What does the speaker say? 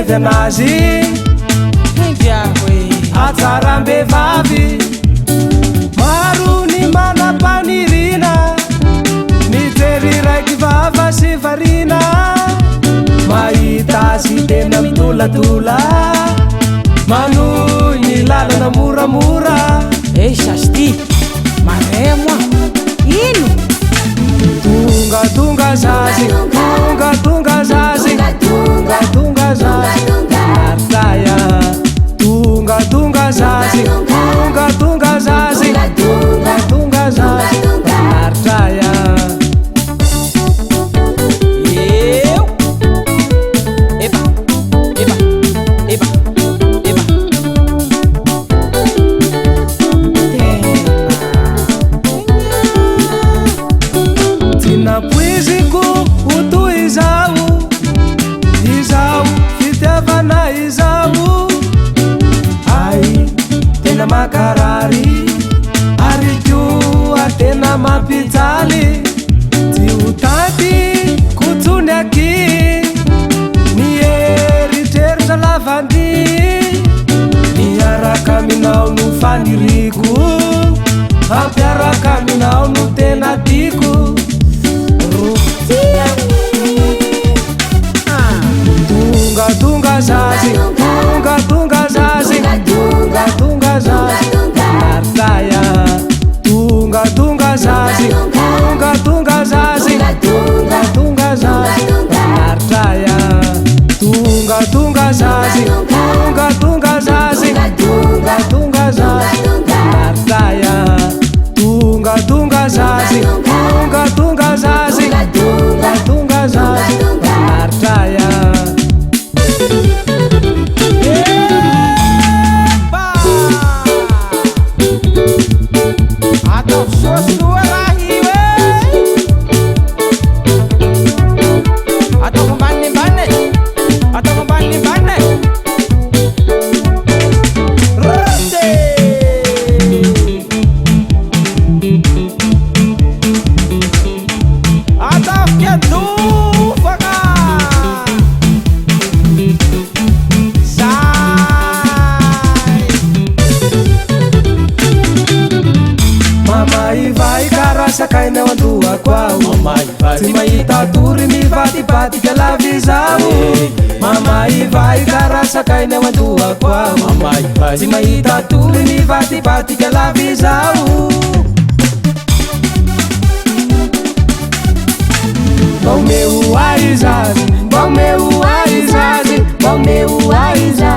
mifevy anazy atsaram-behivavy maro ny manam-panirina mijery raiky vava sy varina mahita azy tena mitolatola manohy ny lalana moramora sasy mare moa ino tonga zazy tonga zazy tonga zazy martaya tonga zazy tonga zazy tonga zazy martaya tinapoiziko oto izao fitiavana izao ay tena makarary ary koa tena mampijaly ty otaty kotsony aky nieritreritra lavandi miaraka aminao no faniriko ampiaraka aminao no tena tiko tonga zazy tonga zazy tonga zazy martaya tonga zazy tonga zazy tonga zazy martaya tonga zazy tonga zazy tonga zazy martaya tonga zazy tonga zazy tonga zazy martaya sakainao andoha kwao tsy mahita tory mivadibatika lavy zao mamaivay kara sakainao andoha kwao tsy mahita tory mivadibatika lavy zao mbao meu ai zazy mbao meu ai zazy mbao meu ai zazy